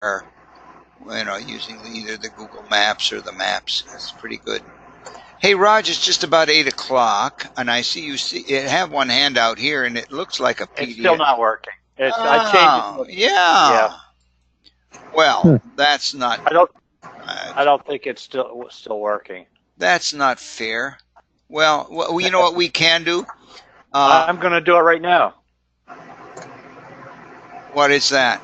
using either the Google Maps or the Maps. That's pretty good. Hey, Raj, it's just about 8 o'clock, and I see you have one hand out here, and it looks like a It's still PDF. not working. I changed it Oh, to yeah. yeah. Well, that's not I don't uh, I don't think it's still working. that's not fair. Well, you know what we can do? Uh, I'm going to do it right now. what is that?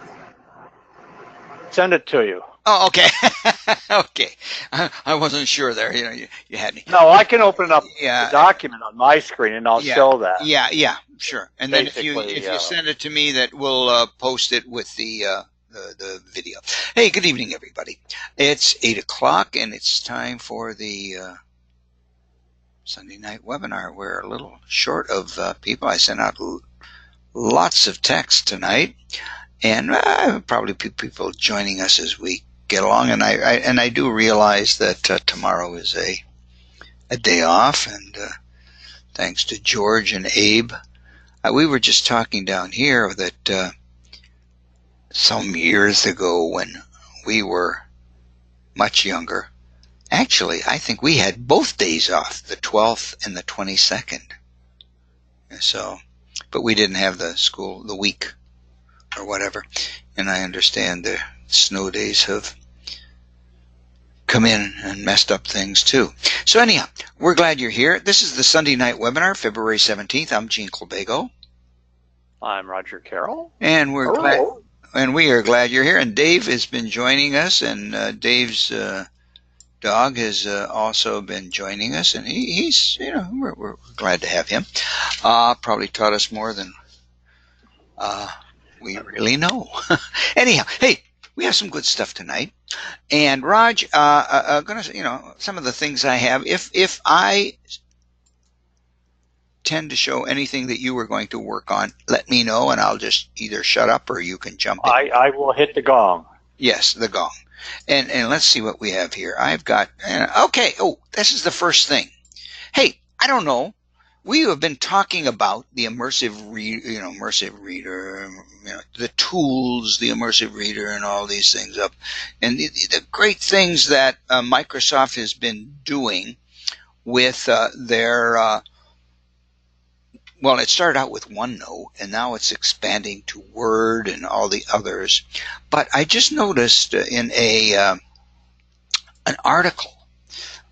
Send it to you. Oh, okay. Okay. I wasn't sure there. You had me. No, I can open up the Yeah, document on my screen and I'll yeah, show that. yeah, sure. And then if you Basically, if you send it to me, that we'll post it with the video. Hey, good evening, everybody. It's 8 o'clock, and it's time for the Sunday night webinar. We're a little short of people. I sent out lots of texts tonight, and probably people joining us as we get along. And I do realize that tomorrow is a day off, and thanks to George and Abe. We were just talking down here that some years ago when we were much younger, actually, I think we had both days off, the 12th and the 22nd. So, but we didn't have the week or whatever. And I understand the snow days have come in and messed up things too. So anyhow, we're glad you're here. This is the Sunday night webinar, February 17th. I'm Gene Clabago. I'm Roger Carroll. And we are glad you're here. And Dave has been joining us, and Dave's dog has also been joining us, and he's we're glad to have him. Probably taught us more than we really know. Anyhow, hey, we have some good stuff tonight. And Raj, gonna some of the things I have. If I tend to show anything that you were going to work on, let me know, and I'll just either shut up or you can jump in. I will hit the gong. Yes, the gong. And let's see what we have here. I've got okay. Oh, this is the first thing. Hey, I don't know. We have been talking about the immersive reader, the tools, the immersive reader, and all these things up, and the great things that Microsoft has been doing with their. Well, it started out with OneNote, and now it's expanding to Word and all the others. But I just noticed in an article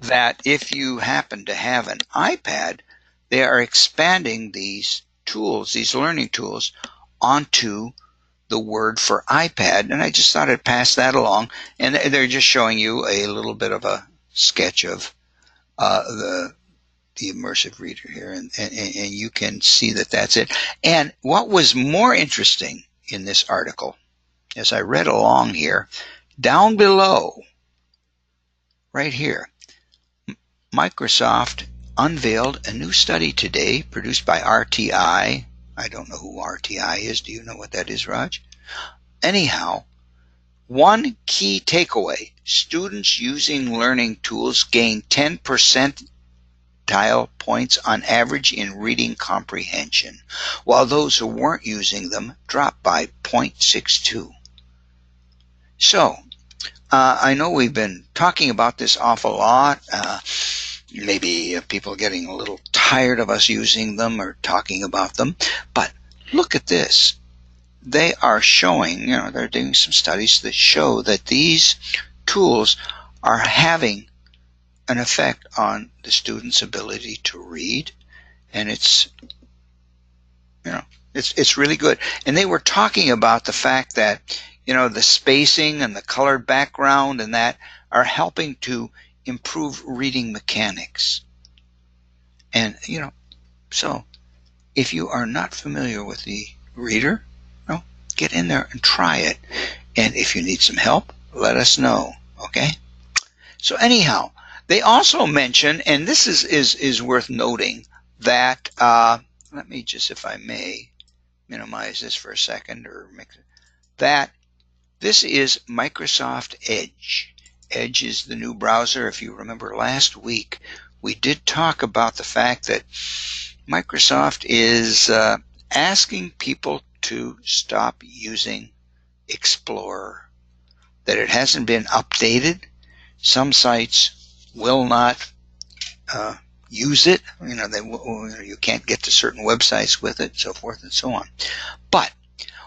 that if you happen to have an iPad, they are expanding these tools, these learning tools, onto the Word for iPad. And I just thought I'd pass that along. And they're just showing you a little bit of a sketch of the immersive reader here, and you can see that that's it. And what was more interesting in this article, as I read along here, down below, right here, Microsoft unveiled a new study today produced by RTI. I don't know who RTI is. Do you know what that is, Raj? Anyhow, one key takeaway: students using learning tools gain 10% points on average in reading comprehension, while those who weren't using them dropped by 0.62. So, I know we've been talking about this awful lot. Maybe people are getting a little tired of us using them or talking about them, but look at this. They are showing, they're doing some studies that show that these tools are having an effect on the student's ability to read, and it's really good. And they were talking about the fact that the spacing and the colored background and that are helping to improve reading mechanics. And so if you are not familiar with the reader, get in there and try it. And if you need some help, let us know. Okay? So anyhow, they also mention, and this is worth noting, that let me just, if I may, minimize this for a second, or that this is Microsoft Edge. Edge is the new browser. If you remember last week, we did talk about the fact that Microsoft is asking people to stop using Explorer. that it hasn't been updated. Some sites will not use it. You can't get to certain websites with it, so forth and so on. But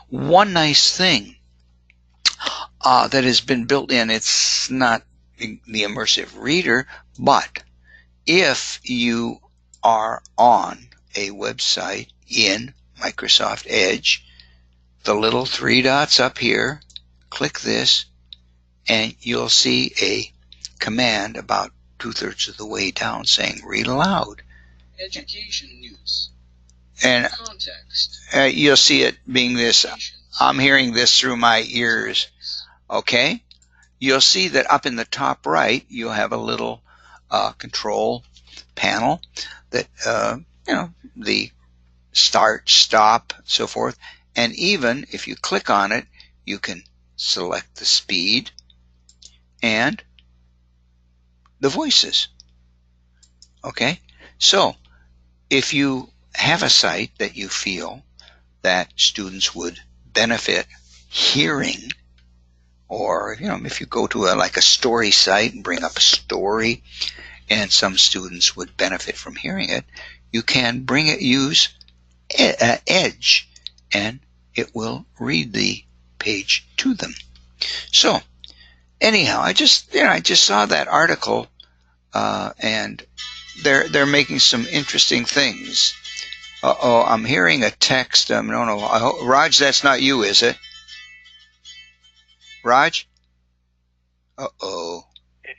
one nice thing that has been built in, it's not the immersive reader, but if you are on a website in Microsoft Edge, the little three dots up here, click this, and you'll see a command about 2/3 of the way down saying read aloud. Education news. And Context. You'll see it being this. I'm hearing this through my ears. Okay? You'll see that up in the top right, you'll have a little control panel that, the start, stop, so forth. And even if you click on it, you can select the speed and the voices. Okay? So, if you have a site that you feel that students would benefit hearing, or if you go to a story site and bring up a story and some students would benefit from hearing it, you can use Edge, and it will read the page to them. So anyhow, I just saw that article, and they're making some interesting things. Uh-oh, I'm hearing a text. No, Raj, that's not you, is it? Raj? Uh-oh.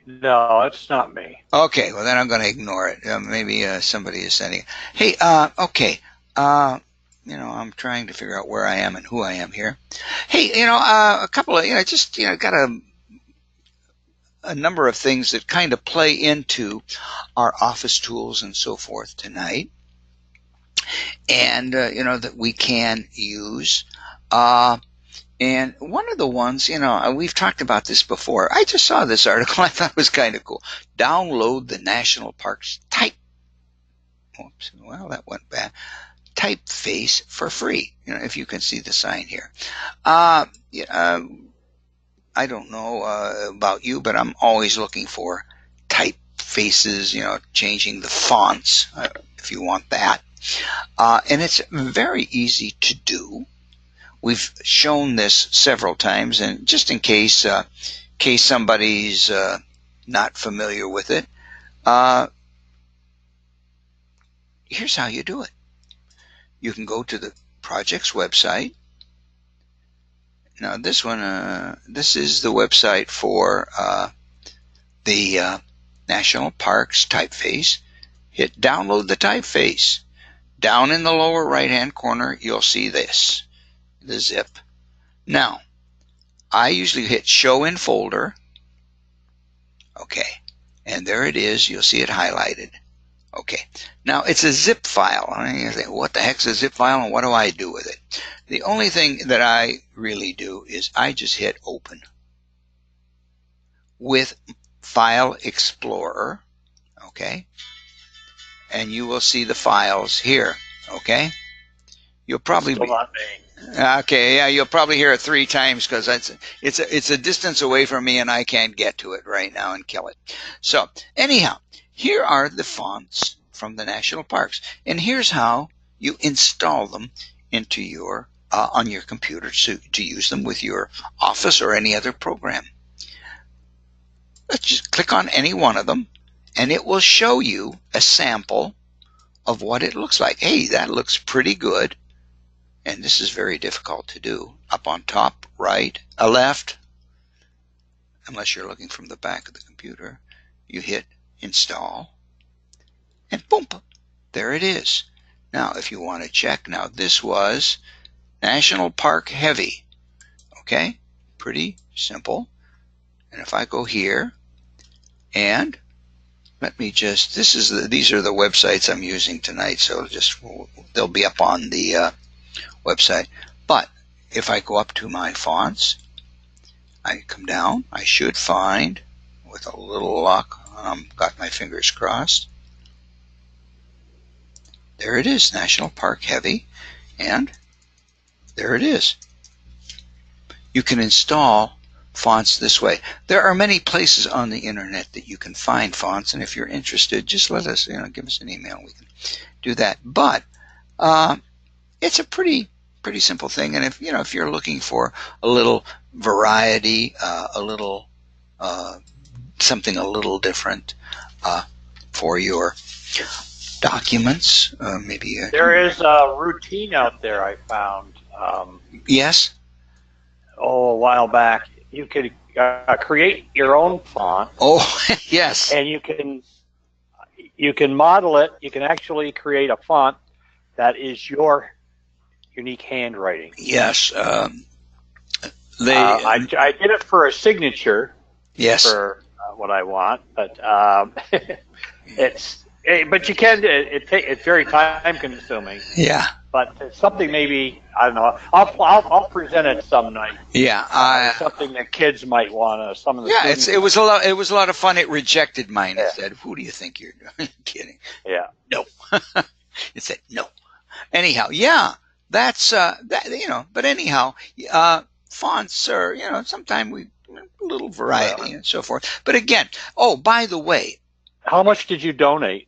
No, it's not me. Okay, well then I'm going to ignore it. Maybe somebody is sending it. Hey, okay. I'm trying to figure out where I am and who I am here. Hey, a couple of, got a number of things that kind of play into our office tools and so forth tonight. And, that we can use. And one of the ones, we've talked about this before. I just saw this article. I thought it was kind of cool. Download the National Parks Oops, well, that went bad. Typeface for free. If you can see the sign here. I don't know about you, but I'm always looking for typefaces, changing the fonts if you want that. And it's very easy to do. We've shown this several times, and just in case somebody's not familiar with it, here's how you do it. You can go to the project's website. Now this one, this is the website for the National Parks typeface. Hit download the typeface. Down in the lower right hand corner, you'll see this. The zip. Now, I usually hit show in folder. Okay. And there it is. You'll see it highlighted. Okay. Now, it's a zip file. You think, what the heck's a zip file and what do I do with it? The only thing that I really do is I just hit open. With File Explorer. Okay. And you will see the files here. Okay. You'll probably Still not me. Okay, yeah, you'll probably hear it 3 times because it's a distance away from me and I can't get to it right now and kill it. So anyhow, here are the fonts from the national parks, and here's how you install them into your on your computer to use them with your Office or any other program. Let's just click on any one of them, and it will show you a sample of what it looks like. Hey, that looks pretty good. And this is very difficult to do. Up on top, right, left, unless you're looking from the back of the computer, you hit install, and boom, there it is. Now, if you want to check, now this was National Park Heavy. Okay, pretty simple. And if I go here, and let me just, these are the websites I'm using tonight, so they'll be up on the website. But if I go up to my fonts, I come down, I should find, with a little luck, got my fingers crossed, there it is, National Park Heavy, and there it is. You can install fonts this way. There are many places on the internet that you can find fonts, and if you're interested, just let us, give us an email. We can do that. But it's a pretty simple thing. And if you're looking for a little variety, a little something a little different for your documents, maybe There is a routine out there I found. Yes. A while back. You could create your own font. Oh, yes. And you can model it. You can actually create a font that is your unique handwriting. Yes. I did it for a signature. Yes. For what I want, but but you can. It's very time consuming. Yeah. But it's something maybe, I don't know. I'll present it some night. Yeah. Something that kids might want to. Some of the yeah. It was a lot of fun. It rejected mine. Yeah. It said, "Who do you think you're kidding?" Yeah. No. It said no. Anyhow, yeah. That's that. But anyhow, fonts are sometimes a little variety and so forth. But again, by the way, how much did you donate?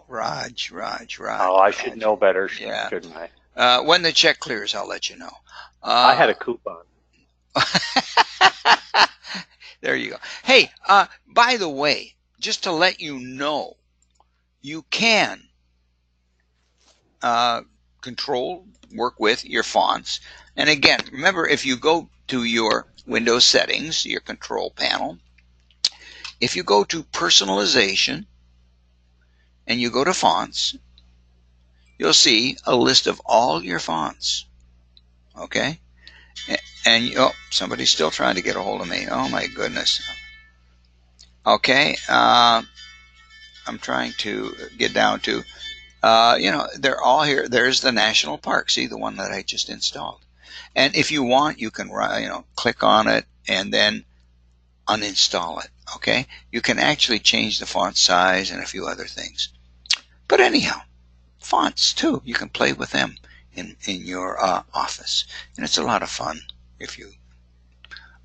Raj. Oh, I should know better, shouldn't I? When the check clears, I'll let you know. I had a coupon. There you go. Hey, by the way, just to let you know, you can work with your fonts. And again, remember, if you go to your Windows settings, your control panel, if you go to personalization, and you go to fonts, you'll see a list of all your fonts. Okay? And somebody's still trying to get a hold of me. Oh my goodness. Okay. I'm trying to get down to, they're all here. There's the national park. See, the one that I just installed. And if you want, you can, click on it and then uninstall it. Okay? You can actually change the font size and a few other things. But anyhow, fonts too. You can play with them in your office. And it's a lot of fun if you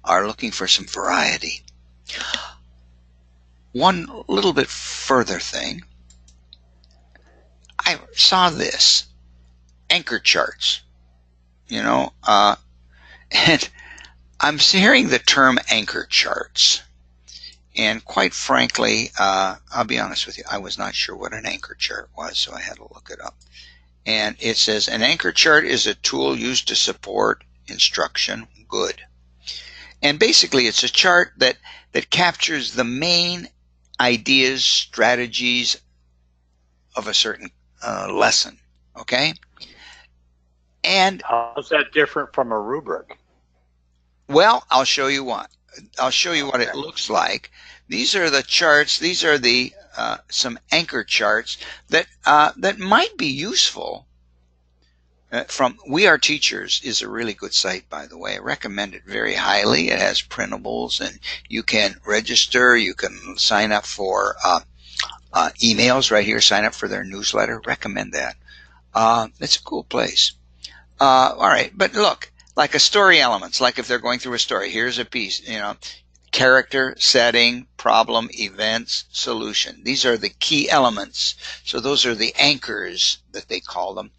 are looking for some variety. One little bit further thing. I saw this. Anchor charts. And I'm hearing the term anchor charts. And quite frankly, I'll be honest with you, I was not sure what an anchor chart was, so I had to look it up. And it says, an anchor chart is a tool used to support instruction. Good. And basically, it's a chart that captures the main ideas, strategies of a certain lesson. Okay? And how's that different from a rubric? Well, I'll show you what. I'll show you what it looks like. These are the charts. These are the some anchor charts that might be useful. From We Are Teachers is a really good site, by the way. I recommend it very highly. It has printables, and you can register. You can sign up for emails right here. Sign up for their newsletter. Recommend that. It's a cool place. All right, but look. Like a story elements, like if they're going through a story, here's a piece, character, setting, problem, events, solution. These are the key elements. So those are the anchors that they call them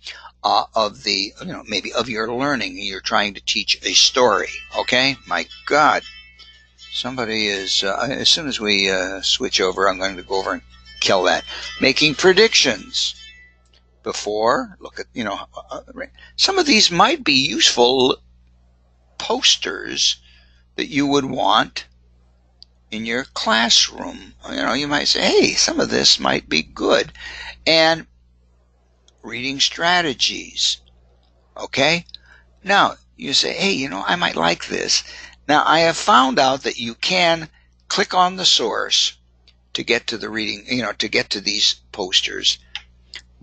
of the, maybe of your learning. You're trying to teach a story. Okay. My God, somebody is, as soon as we switch over, I'm going to go over and kill that. Making predictions. Before, look at, some of these might be useful posters that you would want in your classroom. You might say, hey, some of this might be good. And reading strategies. Okay? Now, you say, hey, I might like this. Now, I have found out that you can click on the source to get to the reading, to get to these posters.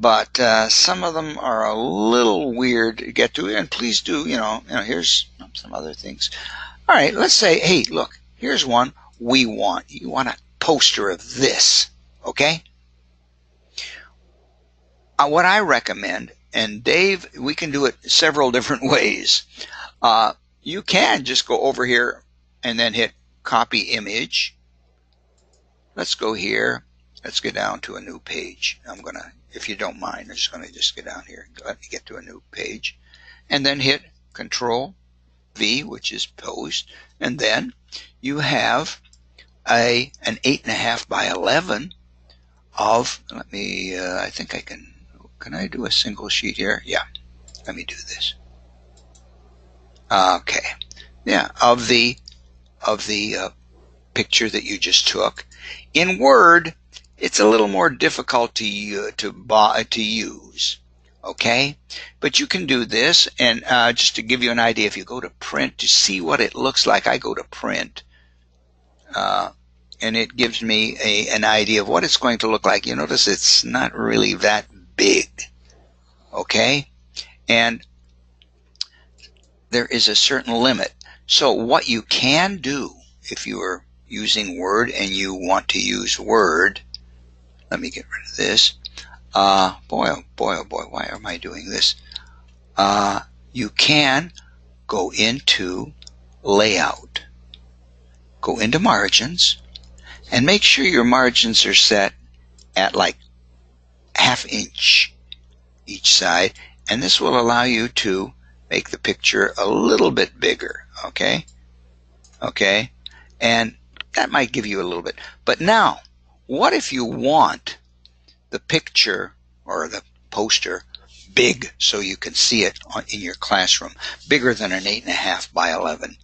But some of them are a little weird to get to, and please do, here's some other things. All right, let's say, hey, look, here's one we want. You want a poster of this, okay? What I recommend, and Dave, we can do it several different ways. you can just go over here and then hit copy image. Let's go here. Let's get down to a new page. I'm going to, if you don't mind, I'm just going to just get down here. Let me get to a new page. And then hit Control V, which is post. And then you have an 8.5 by 11 of, let me, I think I can I do a single sheet here? Yeah, let me do this. Okay, yeah, of the picture that you just took. In Word, it's a little more difficult to use, okay? But you can do this, and just to give you an idea, if you go to print to see what it looks like, I go to print, and it gives me an idea of what it's going to look like. You notice it's not really that big, okay? And there is a certain limit. So what you can do if you are using Word and you want to use Word, let me get rid of this. Boy, oh boy, oh boy, why am I doing this? You can go into Layout, go into Margins, and make sure your margins are set at like 1/2 inch each side, and this will allow you to make the picture a little bit bigger, okay? Okay, and that might give you a little bit. But now, what if you want the picture or the poster big so you can see it in your classroom, bigger than an 8.5 by 11?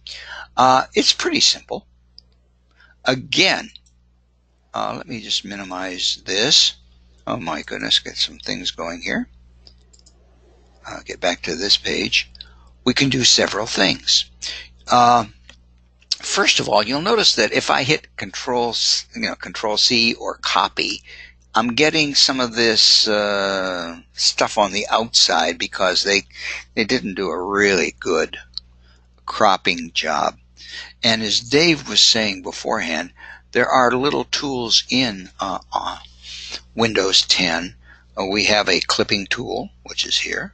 It's pretty simple. Again, let me just minimize this. Oh my goodness, get some things going here. Get back to this page. We can do several things. First of all, you'll notice that if I hit Control C or copy, I'm getting some of this stuff on the outside because they didn't do a really good cropping job. And as Dave was saying beforehand, there are little tools in Windows 10. We have a clipping tool, which is here.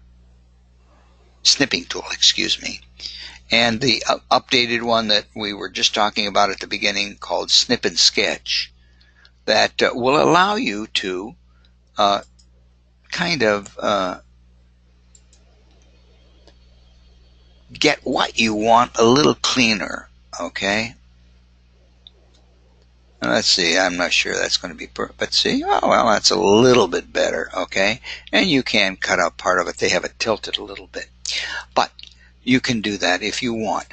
Snipping tool, excuse me. And the updated one that we were just talking about at the beginning called Snip and Sketch, that will allow you to kind of get what you want a little cleaner, okay? Let's see, I'm not sure that's going to be perfect, but see, oh well, that's a little bit better, okay? And you can cut out part of it. They have it tilted a little bit. But you can do that if you want,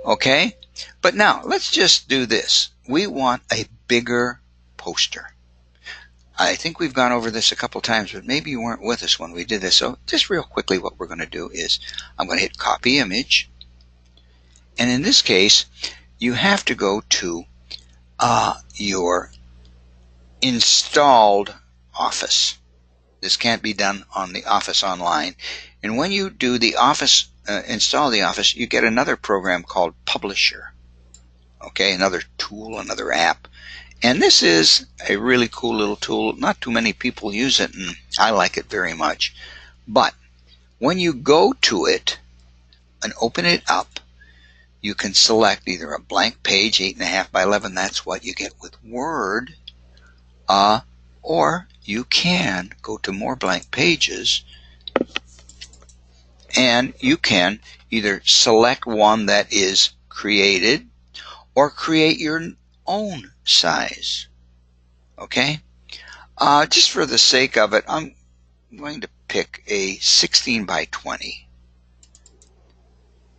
okay? But now, let's just do this. We want a bigger poster. I think we've gone over this a couple times, but maybe you weren't with us when we did this. So just real quickly, what we're going to do is I'm going to hit Copy Image. And in this case, you have to go to your installed Office. This can't be done on the Office Online. And when you do the Office, install the Office, you get another program called Publisher. Okay, another tool, another app. And this is a really cool little tool. Not too many people use it, and I like it very much. But when you go to it and open it up, you can select either a blank page, 8.5 by 11, that's what you get with Word, or you can go to more blank pages, and you can either select one that is created or create your own size. Okay? Just for the sake of it, I'm going to pick a 16 by 20.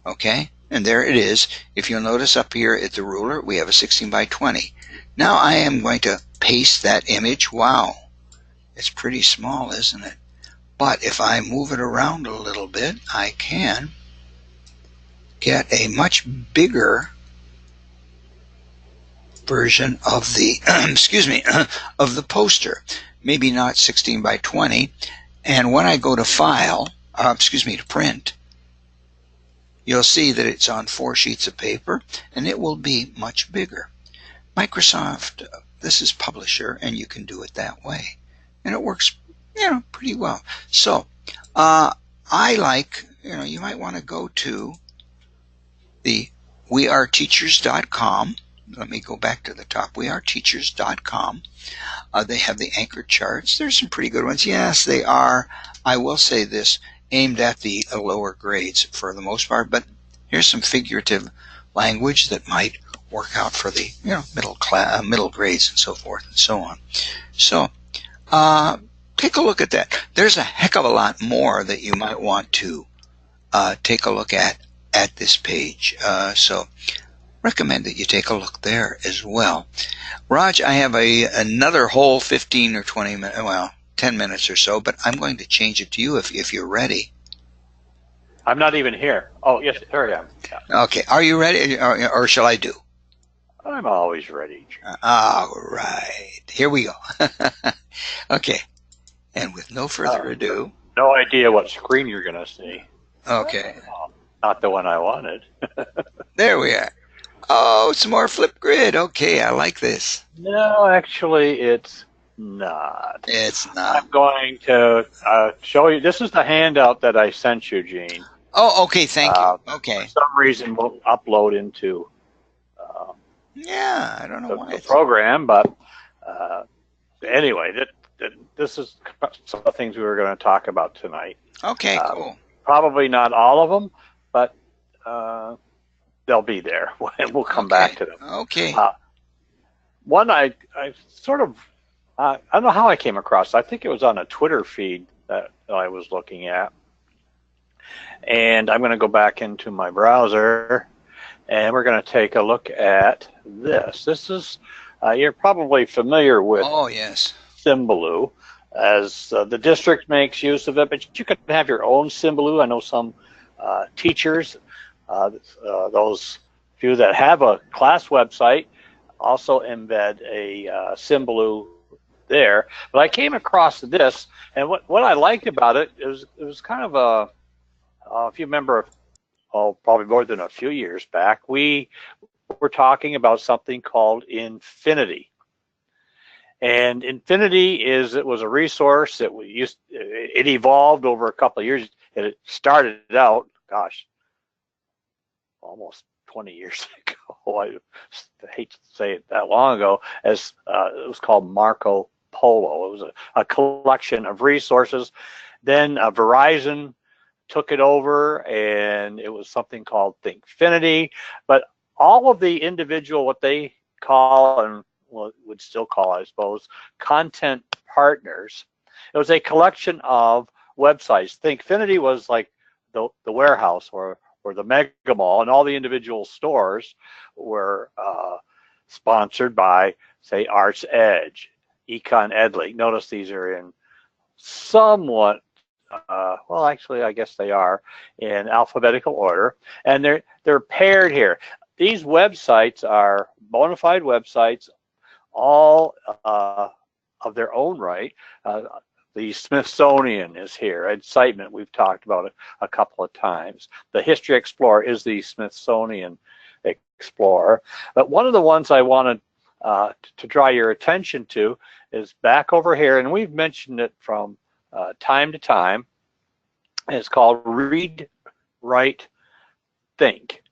Okay? And there it is. If you'll notice up here at the ruler, we have a 16 by 20. Now I am going to paste that image. Wow. It's pretty small, isn't it? But if I move it around a little bit, I can get a much bigger version of the excuse me, of the poster. Maybe not 16 by 20. And when I go to File, to Print, you'll see that it's on 4 sheets of paper, and it will be much bigger. Microsoft, this is Publisher, and you can do it that way. And it works, pretty well. So, I like, you might want to go to the weareteachers.com. Let me go back to the top, weareteachers.com. They have the anchor charts. There's some pretty good ones. Yes, they are, I will say this, aimed at the lower grades for the most part, but here's some figurative language that might work out for the middle grades and so forth and so on. So take a look at that. There's a heck of a lot more that you might want to take a look at this page. So recommend that you take a look there as well. Raj, I have another whole 15 or 20 minutes, well, 10 minutes or so, but I'm going to change it to you if you're ready. I'm not even here. Oh, yes, there I am. Yeah. Okay, are you ready, or shall I do? I'm always ready. All right, here we go. Okay, and with no further ado. No idea what screen you're going to see. Okay. Not the one I wanted. There we are. Oh, some more Flipgrid. Okay, I like this. No, actually, it's not. It's not. I'm going to show you. This is the handout that I sent you, Gene. Oh, okay, thank you. Okay. For some reason, we'll upload into yeah, I don't know why the program, but anyway, this is some of the things we were going to talk about tonight. Okay, cool. Probably not all of them, but they'll be there, and we'll come back to them. Okay. One I sort of, I don't know how I came across. I think it was on a Twitter feed that I was looking at. And I'm going to go back into my browser, and we're going to take a look at this. This is, you're probably familiar with Symbaloo, as the district makes use of it, but you can have your own Symbaloo. I know some teachers, those few that have a class website, also embed a Symbaloo there. But I came across this, and what I liked about it, it was kind of a, if you remember, probably more than a few years back, we were talking about something called Infinity. And Infinity it was a resource that it evolved over a couple of years. It started out, gosh, almost 20 years ago. I hate to say it that long ago, as it was called Marco Polo. It was a collection of resources. Then Verizon took it over, and it was something called Thinkfinity. But all of the individual, what they call, and would still call, I suppose, content partners, it was a collection of websites. Thinkfinity was like the warehouse or the mega mall, and all the individual stores were sponsored by, say, Arts Edge, Econ EdLink. Notice these are in somewhat, well, actually, I guess they are in alphabetical order, and they're paired here. These websites are bona fide websites, all of their own right. The Smithsonian is here. Incitement, we've talked about it a couple of times. The History Explorer is the Smithsonian Explorer. But one of the ones I wanted to draw your attention to is back over here, and we've mentioned it from time to time. It's called Read, Write, Think.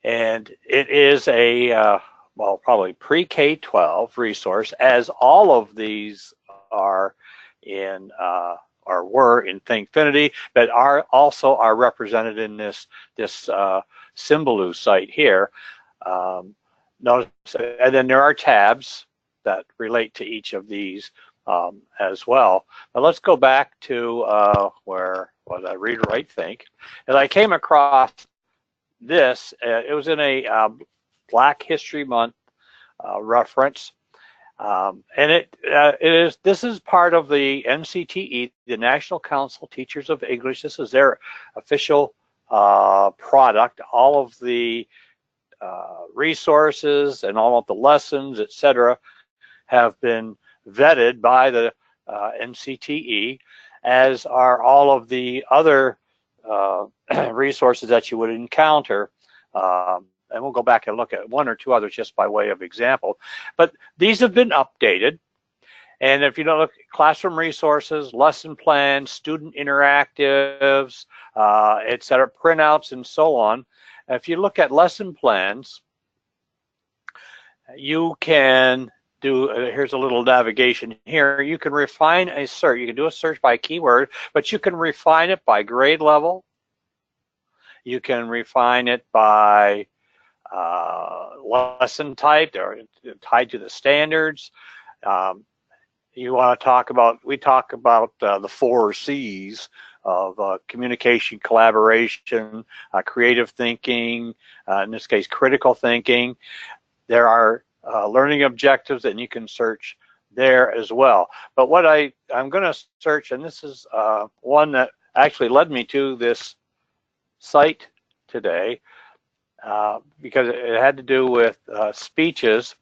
And it is a, well, probably pre-K-12 resource, as all of these are in, or were in Thinkfinity, but also are represented in this Symbaloo site here. Notice, and then there are tabs that relate to each of these as well. Now let's go back to where was I? Read, Write, Think. And I came across this. It was in a Black History Month reference, and this is part of the NCTE, the National Council Teachers of English. This is their official product. All of the resources and all of the lessons, etc., have been vetted by the NCTE, as are all of the other resources that you would encounter. And we'll go back and look at one or two others just by way of example. But these have been updated. And if you don't look at classroom resources, lesson plans, student interactives, etc., printouts, and so on, if you look at lesson plans, you can do, here's a little navigation here. You can refine a search. You can do a search by keyword, but you can refine it by grade level. You can refine it by lesson type or tied to the standards. You want to talk about, we talk about the 4 C's of communication, collaboration, creative thinking, in this case, critical thinking. There are learning objectives, and you can search there as well. But what I'm going to search, and this is one that actually led me to this site today, because it had to do with speeches.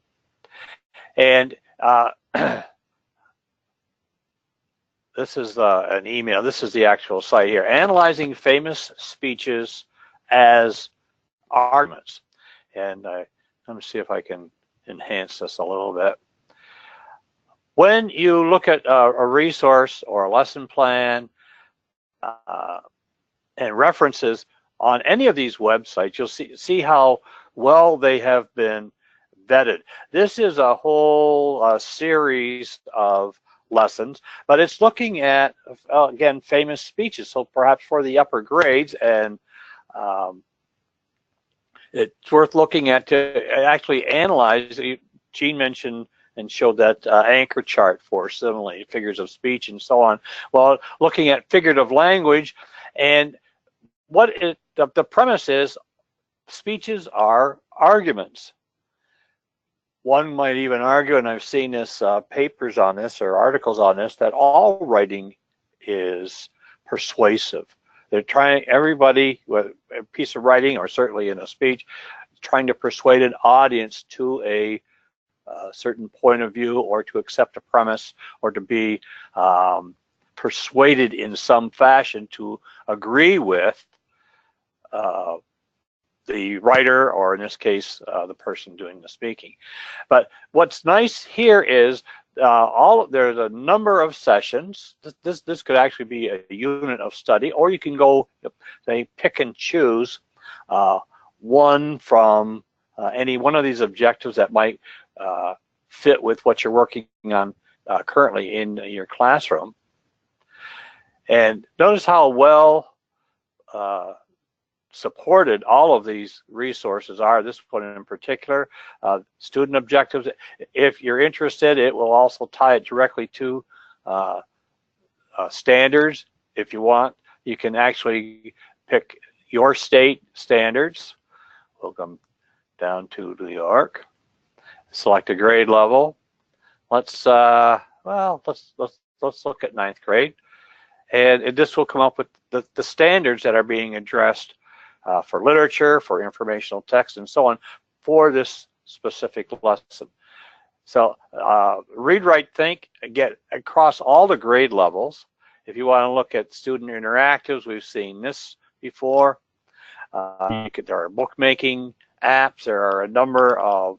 And this is an email. This is the actual site here. Analyzing famous speeches as arguments. And let me see if I can enhance this a little bit. When you look at a resource or a lesson plan and references on any of these websites, you'll see how well they have been vetted. This is a whole series of lessons, but it's looking at, again, famous speeches, so perhaps for the upper grades, and it's worth looking at to actually analyze. Gene mentioned and showed that anchor chart for simile, figures of speech, and so on. Well, looking at figurative language, and what the premise is, speeches are arguments. One might even argue, and I've seen this papers on this or articles on this, that all writing is persuasive. They're trying, everybody with a piece of writing, or certainly in a speech, trying to persuade an audience to a certain point of view, or to accept a premise, or to be persuaded in some fashion to agree with the writer, or in this case, the person doing the speaking. But what's nice here is there's a number of sessions. This could actually be a unit of study, or you can go, say, pick and choose one from any one of these objectives that might fit with what you're working on currently in your classroom. And notice how well supported all of these resources are. This one in particular, student objectives. If you're interested, it will also tie it directly to standards. If you want, you can actually pick your state standards. We'll come down to New York, select a grade level. Let's look at 9th grade, and this will come up with the standards that are being addressed for literature, for informational text, and so on, for this specific lesson. So read, write, think, get across all the grade levels. If you want to look at student interactives, we've seen this before. There are bookmaking apps. There are a number of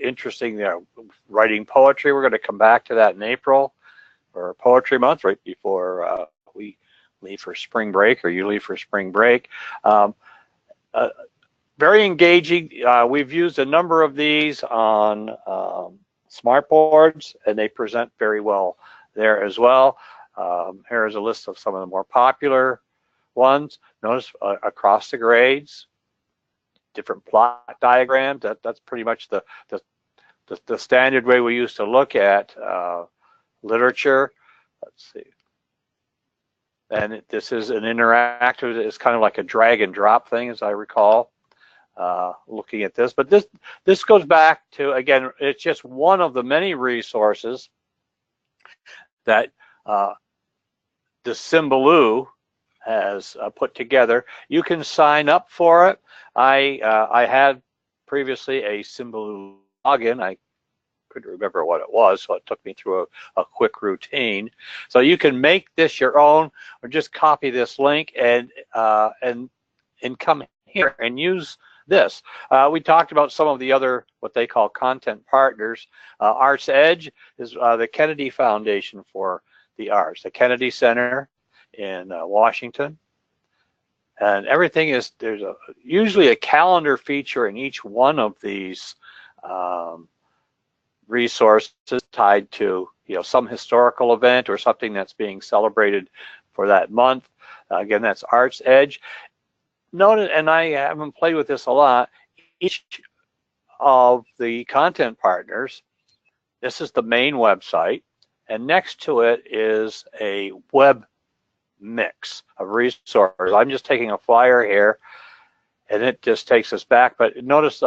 interesting, writing poetry. We're going to come back to that in April, or Poetry Month, right before we leave for spring break, or you leave for spring break. Very engaging. We've used a number of these on smartboards, and they present very well there as well. Here's a list of some of the more popular ones. Notice across the grades, different plot diagrams. That's pretty much the standard way we used to look at literature. Let's see. And this is an interactive. It's kind of like a drag and drop thing, as I recall, looking at this. But this goes back to, again, it's just one of the many resources that the Symbaloo has put together. You can sign up for it. I had previously a Symbaloo login. I couldn't remember what it was, so it took me through a quick routine. So you can make this your own, or just copy this link and come here and use this. We talked about some of the other, what they call content partners. Arts Edge is the Kennedy Foundation for the Arts, the Kennedy Center in Washington. And everything is, there's usually a calendar feature in each one of these resources tied to some historical event or something that's being celebrated for that month. Again, that's Arts Edge. Note, and I haven't played with this a lot, each of the content partners, this is the main website, and next to it is a web mix of resources. I'm just taking a flyer here, and it just takes us back. But notice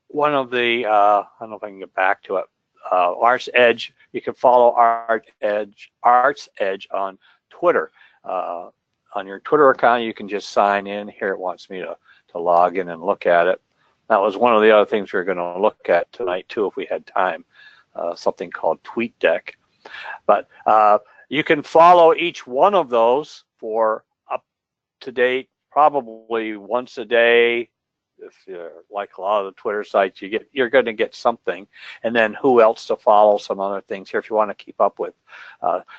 one of the, I don't know if I can get back to it, Arts Edge. You can follow Arts Edge on Twitter. On your Twitter account, you can just sign in. Here it wants me to log in and look at it. That was one of the other things we were going to look at tonight too, if we had time. Something called TweetDeck. But you can follow each one of those for up to date, probably once a day. If you're like a lot of the Twitter sites, you're going to get something, and then who else to follow, some other things here if you want to keep up with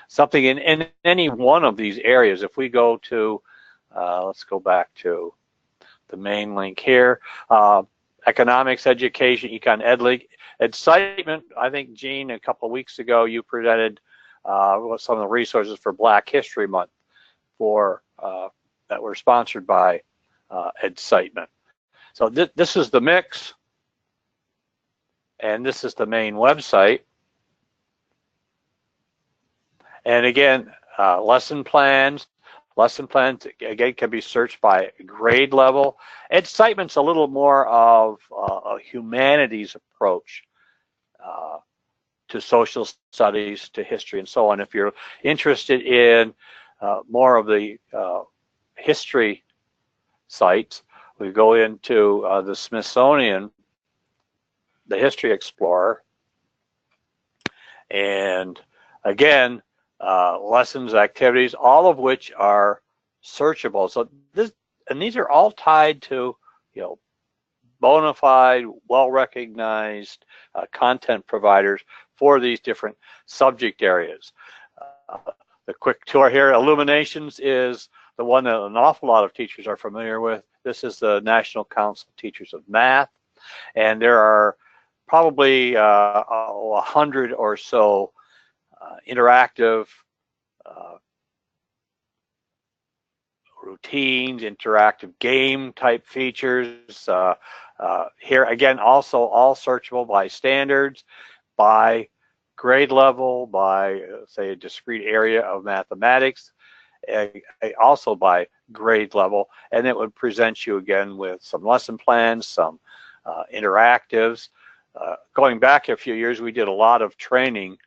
something in any one of these areas. If we go to, let's go back to the main link here, economics, education, Econ EdLink, Excitement. I think, Gene, a couple of weeks ago, you presented some of the resources for Black History Month that were sponsored by Excitement. So this is the mix, and this is the main website. And again, lesson plans. Lesson plans, again, can be searched by grade level. Excitement's a little more of a humanities approach to social studies, to history, and so on. If you're interested in more of the history sites, we go into the Smithsonian, the History Explorer, and again, lessons, activities, all of which are searchable. So these are all tied to bona fide, well-recognized content providers for these different subject areas. The quick tour here, Illuminations is the one that an awful lot of teachers are familiar with. This is the National Council of Teachers of Math, and there are probably 100 or so interactive routines, interactive game type features. Here again, also all searchable by standards, by grade level, by say a discrete area of mathematics, also by grade level, and it would present you again with some lesson plans, some interactives. Going back a few years, we did a lot of training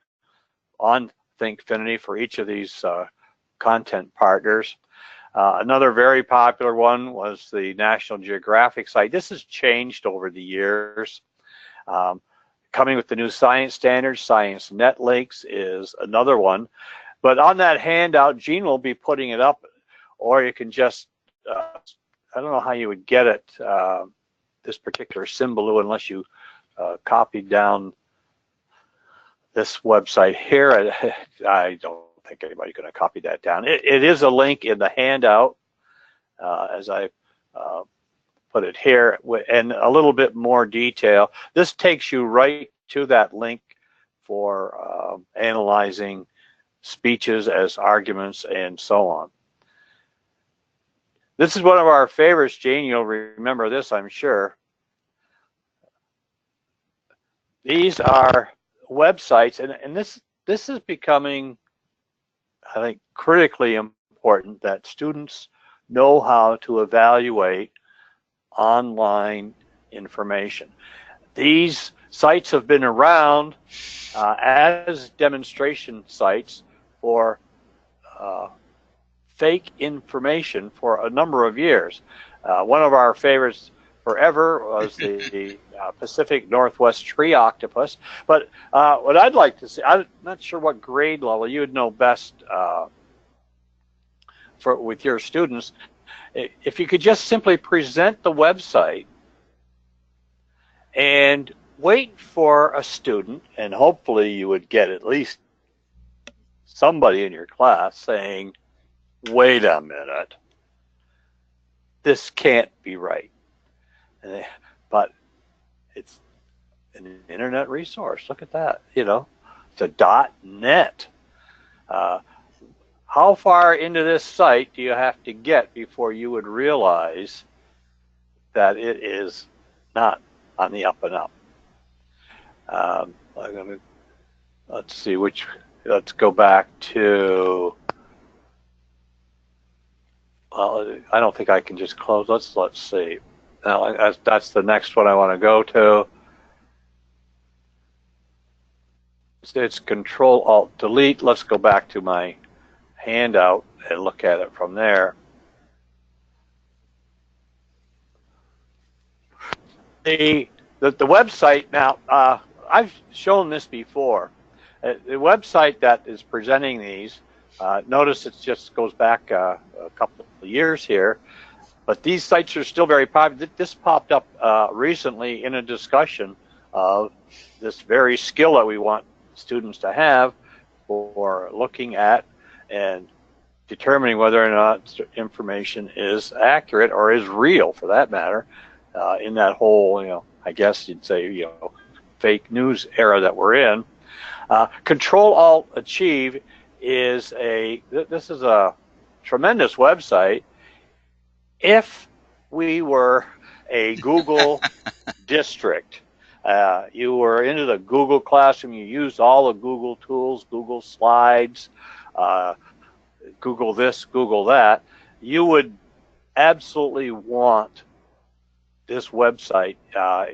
on ThinkFinity for each of these content partners. Another very popular one was the National Geographic site. This has changed over the years. Coming with the new science standards, Science Netlinks is another one. But on that handout, Gene will be putting it up, or you can just, I don't know how you would get it, this particular Symbaloo, unless you copied down this website here. I don't think anybody's going to copy that down. It is a link in the handout, as I put it here, and a little bit more detail. This takes you right to that link for analyzing speeches as arguments and so on. This is one of our favorites, Gene. You'll remember this, I'm sure. These are websites, and this is becoming, I think, critically important that students know how to evaluate online information. These sites have been around as demonstration sites for fake information for a number of years. One of our favorites forever was the Pacific Northwest tree octopus. But what I'd like to see, I'm not sure what grade level you would know best with your students, if you could just simply present the website and wait for a student, and hopefully you would get at least somebody in your class saying, wait a minute, this can't be right. But it's an internet resource. Look at that. It's a .net. How far into this site do you have to get before you would realize that it is not on the up and up? Let's see let's go back to, well, I don't think I can just close. Let's see. Now, that's the next one I want to go to. It's Control-Alt-Delete. Let's go back to my handout and look at it from there. The website, now, I've shown this before. The website that is presenting these, notice it just goes back a couple of years here, but these sites are still very popular. This popped up recently in a discussion of this very skill that we want students to have for looking at and determining whether or not information is accurate or is real, for that matter, in that whole, I guess you'd say, fake news era that we're in. Control-Alt-Achieve this is a tremendous website. If we were a Google district, you were into the Google Classroom, you used all the Google tools, Google Slides, Google this, Google that, you would absolutely want this website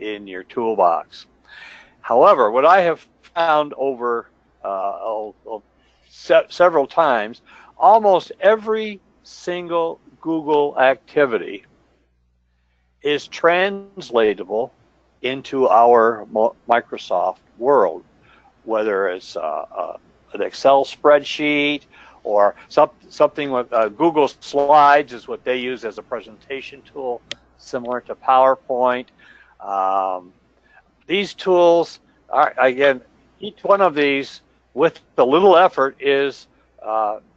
in your toolbox. However, what I have found over several times, almost every single Google activity is translatable into our Microsoft world, whether it's an Excel spreadsheet or something with Google Slides is what they use as a presentation tool, similar to PowerPoint. These tools are, again, each one of these with the little effort is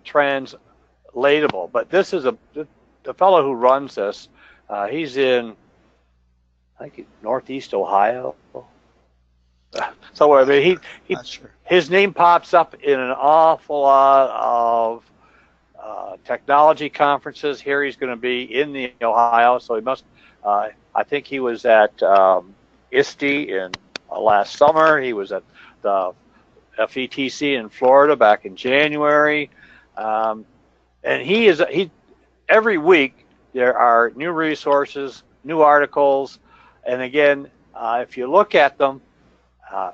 translatable. But this is the fellow who runs this. He's in, I think, Northeast Ohio. Somewhere. I mean, his name pops up in an awful lot of technology conferences. Here he's going to be in the Ohio, so he must. I think he was at ISTE in last summer. He was at the FETC in Florida back in January, and he every week there are new resources, new articles, and again, if you look at them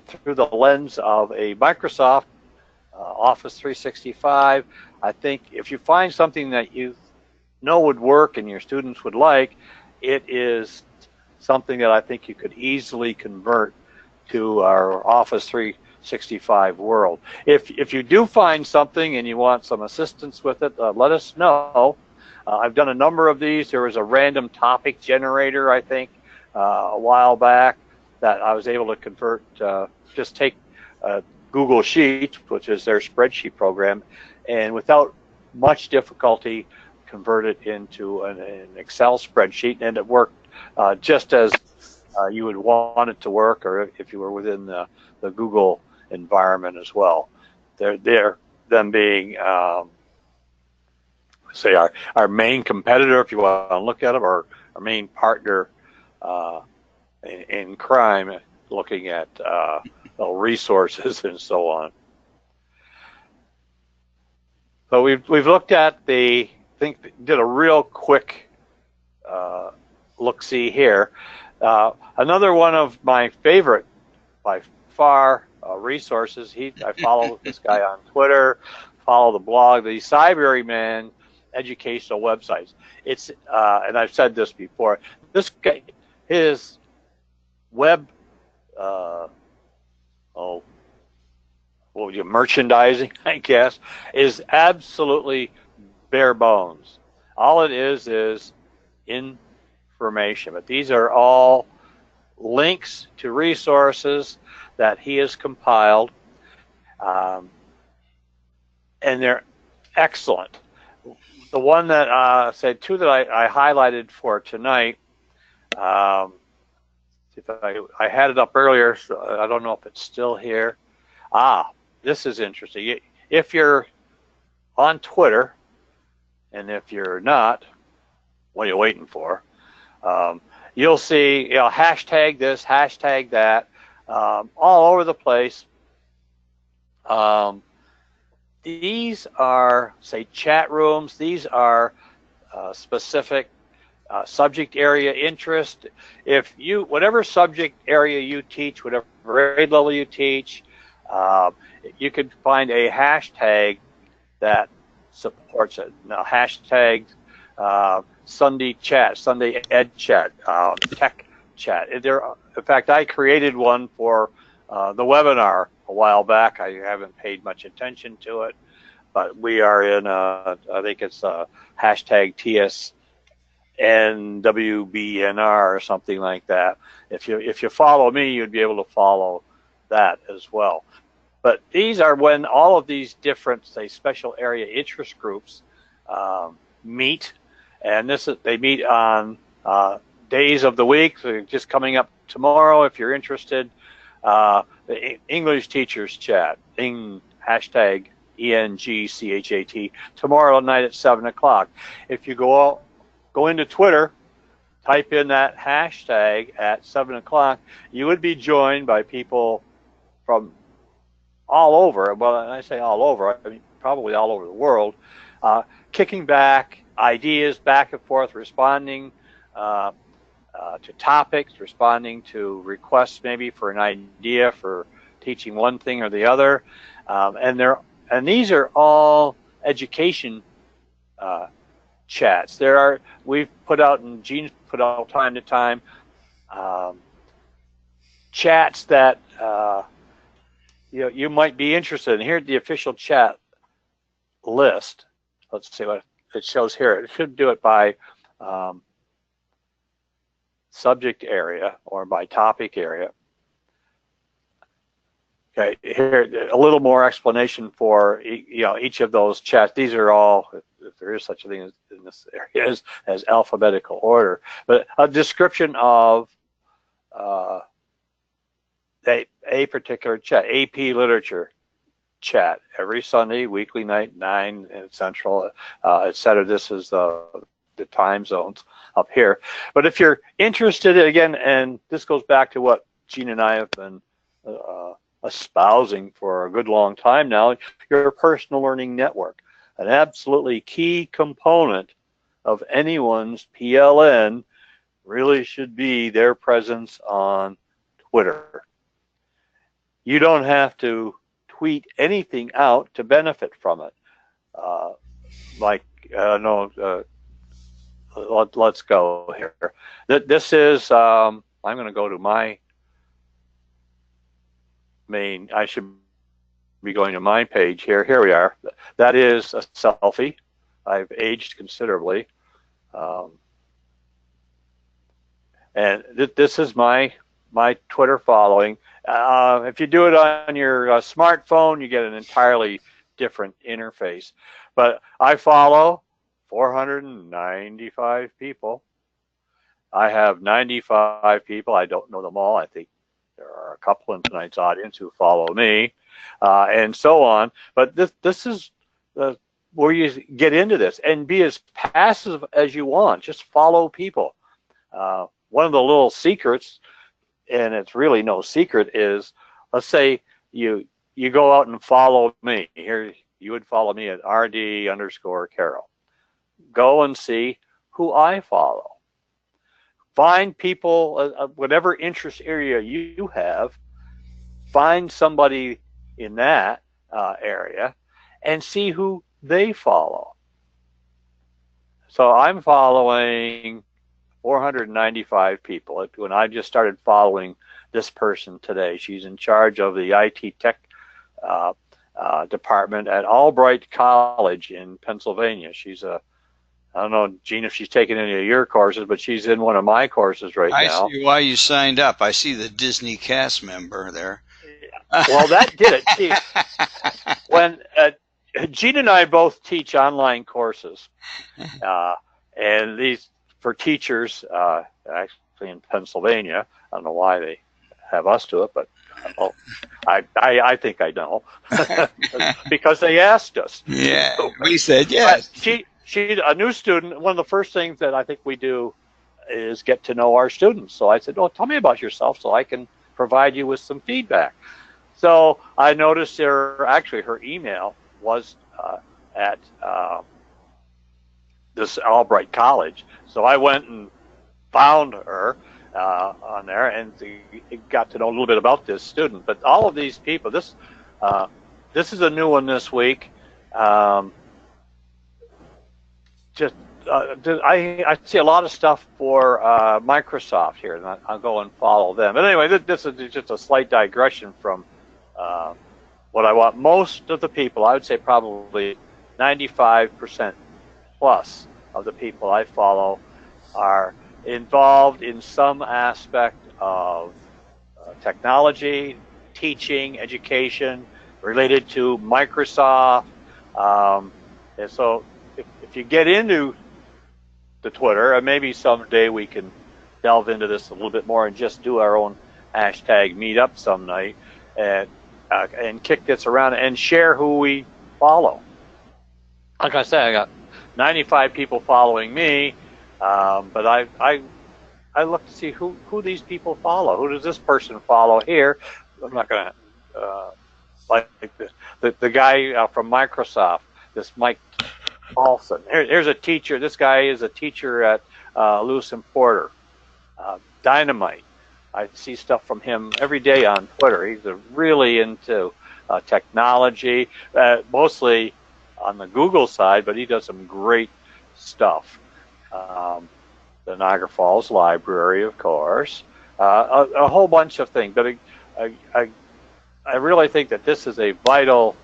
through the lens of a Microsoft Office 365, I think if you find something that you know would work and your students would like, it is something that I think you could easily convert to our Office 365 world. If you do find something and you want some assistance with it, let us know. I've done a number of these. There was a random topic generator, I think, a while back that I was able to convert, just take Google Sheets, which is their spreadsheet program, and without much difficulty convert it into an Excel spreadsheet, and it worked just as you would want it to work, or if you were within the Google environment as well. Them being, say, our main competitor, if you want to look at them, or our main partner in crime, looking at resources and so on. So we've looked at did a real quick look-see here. Another one of my favorite, by far, resources. I follow this guy on Twitter, follow the blog, the Cyberyman educational websites. It's and I've said this before. This guy, his web, merchandising, I guess, is absolutely bare bones. All it is information. But these are all links to resources that he has compiled, and they're excellent. the one that said two that I highlighted for tonight. If I had it up earlier, so I don't know if it's still here. This is interesting. If you're on Twitter, and if you're not, what are you waiting for? You'll see, hashtag this, hashtag that, all over the place. These are, say, chat rooms. These are specific subject area interest. If whatever subject area you teach, whatever grade level you teach, you could find a hashtag that supports it. Now, hashtag Sunday chat, Sunday ed chat, tech chat. In fact, I created one for the webinar a while back. I haven't paid much attention to it, but we are in, I think it's hashtag TSNWBNR or something like that. If you follow me, you'd be able to follow that as well. But these are when all of these different, say, special area interest groups meet, and they meet on days of the week. So just coming up tomorrow, if you're interested, the English teachers chat, hashtag ENGCHAT, tomorrow night at 7 o'clock. If you go into Twitter, type in that hashtag at 7 o'clock, you would be joined by people from all over. Well, and I say all over, I mean probably all over the world, kicking back ideas back and forth, responding to topics, responding to requests maybe for an idea for teaching one thing or the other, and these are all education chats. We've put out, and Gene's put out time to time, chats that you might be interested in. Here's the official chat list. Let's see what it shows here. It should do it by subject area or by topic area. Okay, here a little more explanation for each of those chats. These are all, if there is such a thing in this area, as alphabetical order, but a description of a particular chat. AP Literature chat every Sunday, weekly night, 9 Central, etc. This is the time zones up here. But if you're interested, again, and this goes back to what Gene and I have been espousing for a good long time now, your personal learning network, an absolutely key component of anyone's PLN really should be their presence on Twitter. You don't have to tweet anything out to benefit from it. Let's go here. This is, I'm going to go to my main, I should be going to my page here. Here we are. That is a selfie. I've aged considerably. And this is my Twitter following. If you do it on your smartphone, you get an entirely different interface. But I follow 495 people. I have 95 people. I don't know them all. I think there are a couple in tonight's audience who follow me, and so on. But this is where you get into this and be as passive as you want. Just follow people. One of the little secrets, and it's really no secret, is, let's say you go out and follow me. Here, you would follow me at RD_Carroll. Go and see who I follow. Find people, whatever interest area you have, find somebody in that area and see who they follow. So I'm following 495 people. When I just started following this person today, she's in charge of the IT tech department at Albright College in Pennsylvania. She's I don't know, Gene, if she's taken any of your courses, but she's in one of my courses now. I see why you signed up. I see the Disney cast member there. Well, that did it. See, when Gene and I both teach online courses, and these for teachers, actually in Pennsylvania. I don't know why they have us do it, but I think I know because they asked us. Yeah, we said yes. But she's a new student. One of the first things that I think we do is get to know our students. So I said, "Oh, tell me about yourself, so I can provide you with some feedback." So I noticed her email was at this Albright College. So I went and found her on there and got to know a little bit about this student. But all of these people, this is a new one this week. I see a lot of stuff for Microsoft here, and I'll go and follow them. But anyway, this is just a slight digression from what I want. Most of the people, I would say probably 95% plus of the people I follow are involved in some aspect of technology, teaching, education, related to Microsoft. And so if you get into the Twitter, and maybe someday we can delve into this a little bit more and just do our own hashtag meetup some night and kick this around and share who we follow. Like I said, I got 95 people following me, but I look to see who these people follow. Who does this person follow here? I'm not going to like the guy from Microsoft, this Mike Paulson. Here's a teacher. This guy is a teacher at Lewis and Porter. Dynamite. I see stuff from him every day on Twitter. He's really into technology, mostly on the Google side, but he does some great stuff. The Niagara Falls Library, of course, a whole bunch of things. But I really think that this is a vital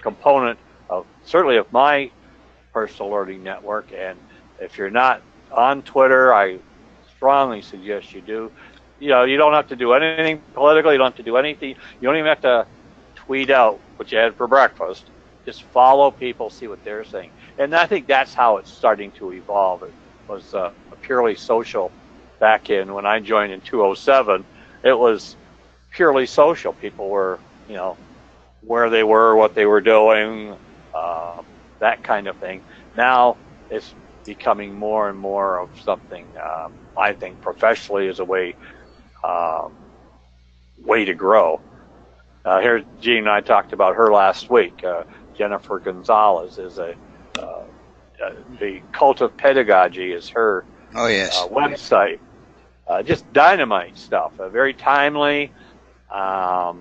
component of certainly of my personal learning network. And if you're not on Twitter, I strongly suggest you do. You know, you don't have to do anything political. You don't have to do anything. You don't even have to tweet out what you had for breakfast. Just follow people, see what they're saying. And I think that's how it's starting to evolve. It was purely social back in when I joined in 2007. It was purely social. People were, you know, where they were, what they were doing, that kind of thing. Now it's becoming more and more of something I think professionally is a way to grow. Here, Gene and I talked about her last week. Jennifer Gonzalez is the Cult of Pedagogy is her website. Just dynamite stuff. Very timely. A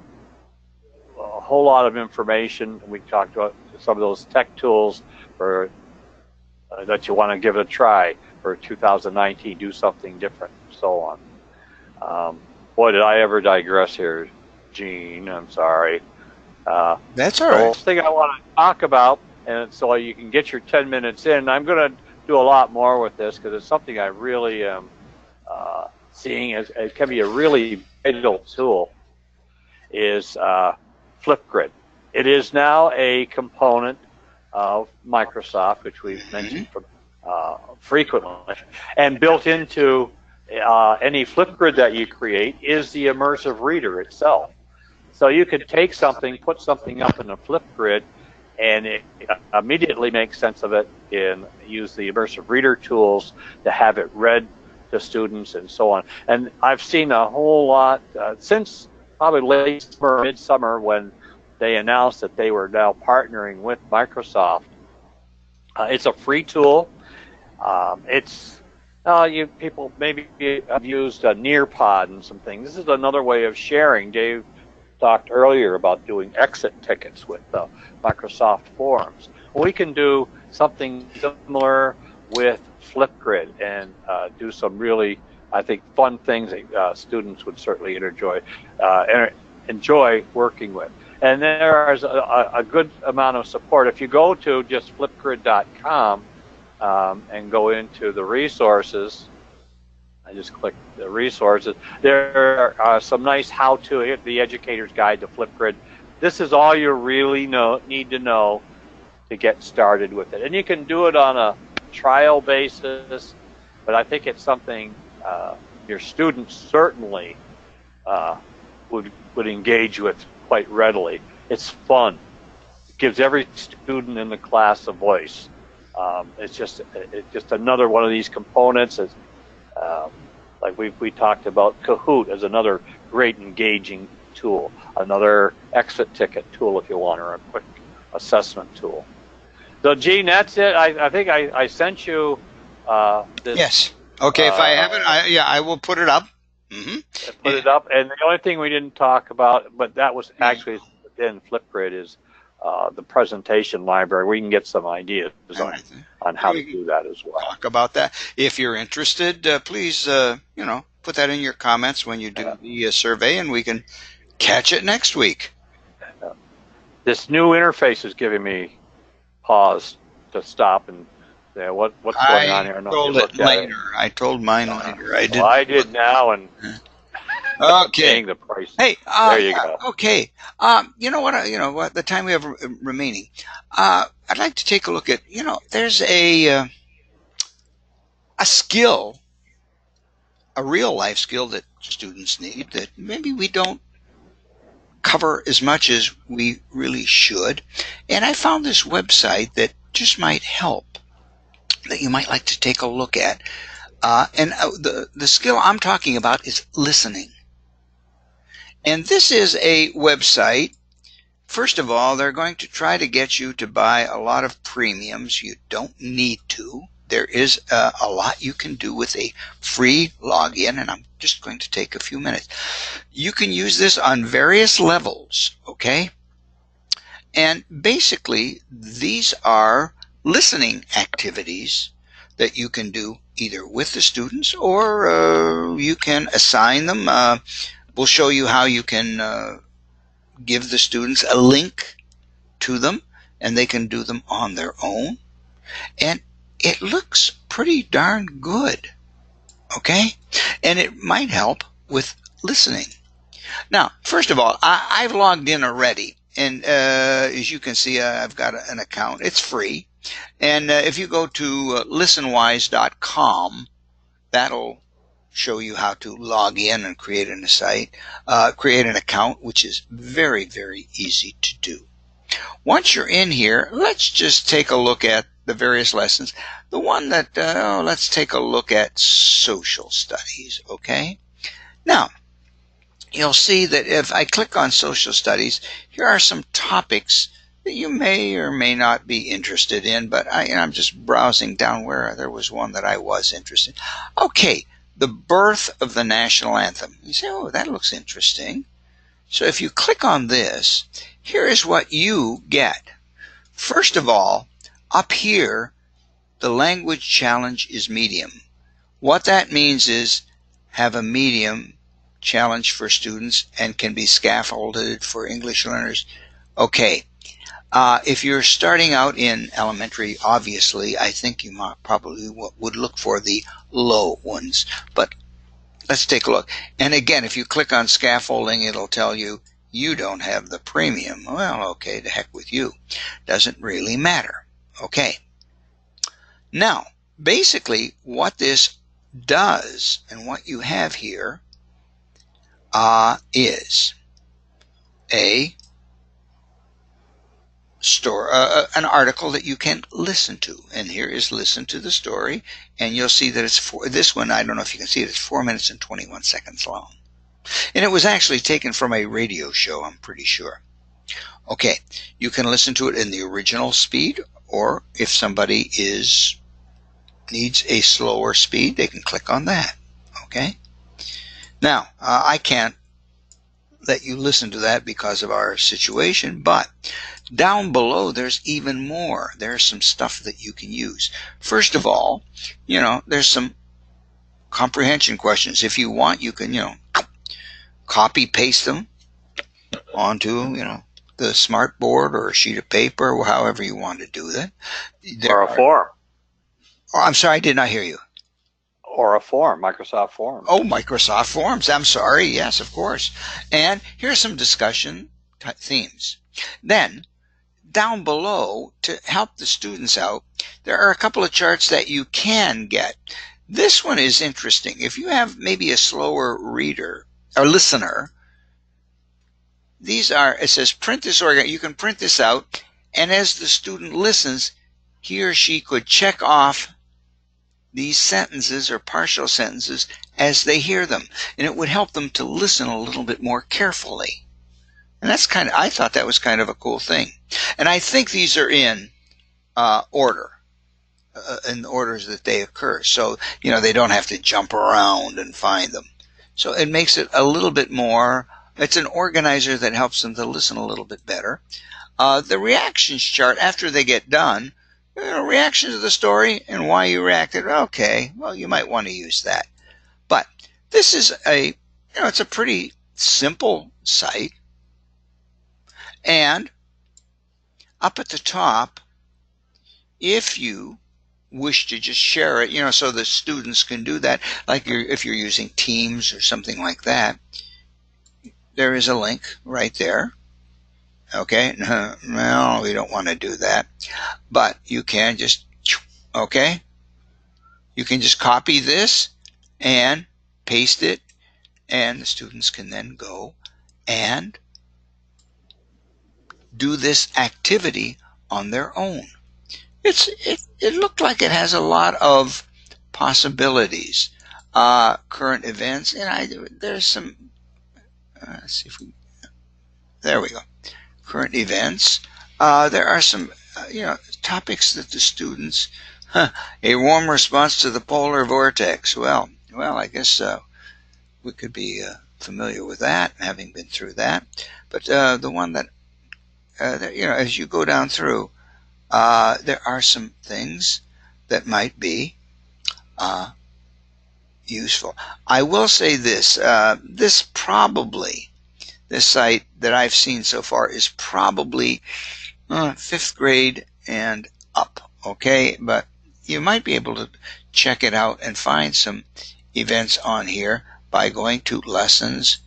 whole lot of information. We talked about some of those tech tools for that you want to give it a try for 2019. Do something different, and so on. Boy, did I ever digress here, Gene. I'm sorry. That's all right. The last thing I want to talk about, and so you can get your 10 minutes in, I'm going to do a lot more with this because it's something I really am seeing as it can be a really vital tool, is Flipgrid. It is now a component of Microsoft, which we've mentioned frequently, and built into any Flipgrid that you create is the immersive reader itself. So you could take something, put something up in a Flipgrid, and it immediately makes sense of it and use the immersive reader tools to have it read to students and so on. And I've seen a whole lot since probably late summer, midsummer, when they announced that they were now partnering with Microsoft. It's a free tool. People maybe have used Nearpod and some things. This is another way of sharing. Dave talked earlier about doing exit tickets with Microsoft Forums. We can do something similar with Flipgrid and do some really, I think, fun things that students would certainly enjoy working with. And there is a good amount of support. If you go to just flipgrid.com and go into the resources, I just click the resources. There are some nice how-to, the Educator's Guide to Flipgrid. this is all you really need to know to get started with it. And you can do it on a trial basis, but I think it's something your students certainly would engage with quite readily. It's fun. It gives every student in the class a voice. It's just another one of these components. It's, like we talked about, Kahoot as another great engaging tool, another exit ticket tool if you want, or a quick assessment tool. So Gene, that's it. I think I sent you this. Yes. Okay. If I haven't, I will put it up. Put it up. And the only thing we didn't talk about, but that was actually within Flipgrid, is the presentation library. We can get some ideas on how to do that as well. Talk about that. If you're interested, please, put that in your comments when you do the survey, and we can catch it next week. This new interface is giving me pause to stop and say, what's going on here? I told mine later. I did now, and okay. The price. Hey, there you go. Okay. You know what? The time we have remaining, I'd like to take a look at. There's a skill, a real life skill that students need that maybe we don't cover as much as we really should. And I found this website that just might help, that you might like to take a look at. And the skill I'm talking about is listening. And this is a website. First of all, they're going to try to get you to buy a lot of premiums. You don't need to. There is a lot you can do with a free login, and I'm just going to take a few minutes. You can use this on various levels, okay? And basically, these are listening activities that you can do either with the students, or you can assign them. We'll show you how you can give the students a link to them, and they can do them on their own. And it looks pretty darn good, okay? And it might help with listening. Now, first of all, I've logged in already, and as you can see, I've got an account. It's free. And if you go to listenwise.com, that'll show you how to log in and create an account, which is very, very easy to do. Once you're in here, let's just take a look at the various lessons. The one that, let's take a look at social studies, okay? Now, you'll see that if I click on social studies, here are some topics that you may or may not be interested in, but I'm just browsing down where there was one that I was interested in. Okay, the birth of the national anthem. You say, oh, that looks interesting. So if you click on this, here is what you get. First of all, up here, the language challenge is medium. What that means is have a medium challenge for students and can be scaffolded for English learners. Okay. If you're starting out in elementary, obviously, I think you probably would look for the low ones. But let's take a look. And again, if you click on scaffolding, it'll tell you you don't have the premium. Well, okay, to heck with you. Doesn't really matter. Okay. Now, basically, what this does and what you have here is an article that you can listen to, and here is listen to the story, and you'll see that it's this one, I don't know if you can see it, it's 4 minutes and 21 seconds long, and it was actually taken from a radio show, I'm pretty sure. Okay, you can listen to it in the original speed, or if somebody needs a slower speed, they can click on that. Okay, now I can't let you listen to that because of our situation, but down below there's even more. There's some stuff that you can use. First of all, there's some comprehension questions. If you want, you can, copy paste them onto, the smart board or a sheet of paper, or however you want to do that. Or a form. Oh, I'm sorry, I did not hear you. Or a form, Microsoft Forms. Oh, Microsoft Forms. I'm sorry. Yes, of course. And here's some discussion themes. Then, down below, to help the students out, there are a couple of charts that you can get. This one is interesting. If you have maybe a slower reader or listener, it says print this organ. You can print this out, and as the student listens, he or she could check off these sentences or partial sentences as they hear them, and it would help them to listen a little bit more carefully. And I thought that was kind of a cool thing. And I think these are in order, in the orders that they occur. So, they don't have to jump around and find them. So it makes it a little bit more, it's an organizer that helps them to listen a little bit better. The reactions chart, after they get done, reaction to the story and why you reacted. Okay, well, you might want to use that. But this is it's a pretty simple site. And up at the top, if you wish to just share it, so the students can do that, like if you're using Teams or something like that, there is a link right there. Okay, no, we don't want to do that. But you can just, you can just copy this and paste it, and the students can then go and do this activity on their own. It looked like it has a lot of possibilities. Current events, and there's some. Let's see if there we go. Current events. There are some topics that the students. A warm response to the polar vortex. Well, I guess we could be familiar with that, having been through that. But the one that as you go down through, there are some things that might be useful. I will say this: this site that I've seen so far is probably 5th grade and up. Okay, but you might be able to check it out and find some events on here by going to lessons,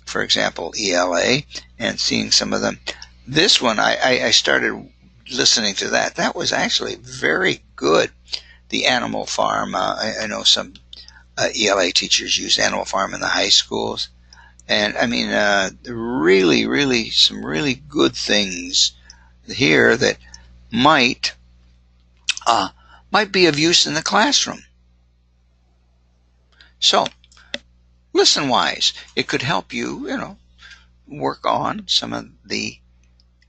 for example, ELA, and seeing some of them. This one, I started listening to that. That was actually very good. The Animal Farm. I know some ELA teachers use Animal Farm in the high schools. And I mean, really, some really good things here that might be of use in the classroom. So, listen-wise, it could help you, work on some of the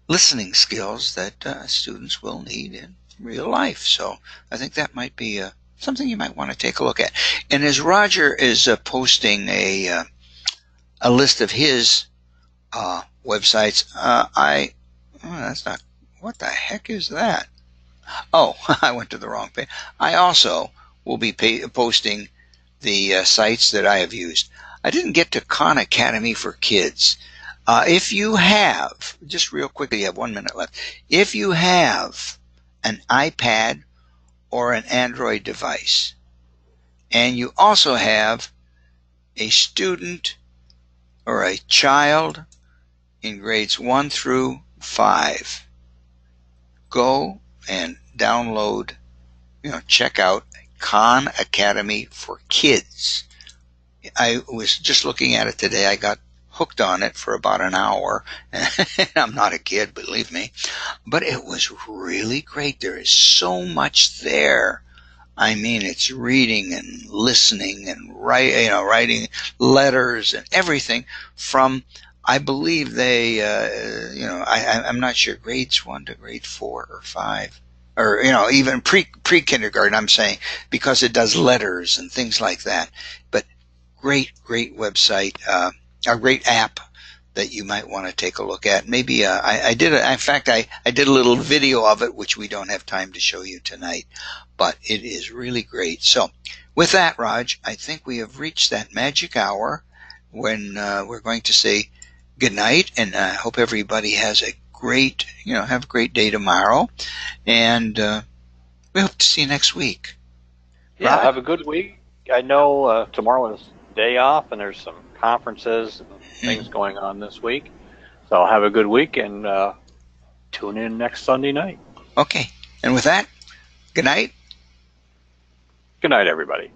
listening skills that students will need in real life. So, I think that might be something you might want to take a look at. And as Roger is posting a list of his websites, that's not, what the heck is that? Oh, I went to the wrong page. I also will be posting the sites that I have used. I didn't get to Khan Academy for Kids. If you have, just real quickly, you have 1 minute left. If you have an iPad or an Android device, and you also have a student or a child in grades 1 through 5, go and download, check out Khan Academy for Kids. I was just looking at it today. I got hooked on it for about an hour. I'm not a kid, believe me. But it was really great. There is so much there. I mean, it's reading and listening and writing letters and everything from, I believe they, I'm not sure, grades 1 to grade 4 or 5. Or, even pre-kindergarten, I'm saying, because it does letters and things like that. But great website, a great app that you might want to take a look at. Maybe I did a little video of it, which we don't have time to show you tonight, but it is really great. So with that, Raj, I think we have reached that magic hour when we're going to say good night, and I hope everybody has a great, have a great day tomorrow, and we hope to see you next week. Yeah, Raj? have a good week. I know tomorrow is day off, and there's some conferences and things going on this week. So have a good week, and tune in next Sunday night. Okay. And with that, good night. Good night, everybody.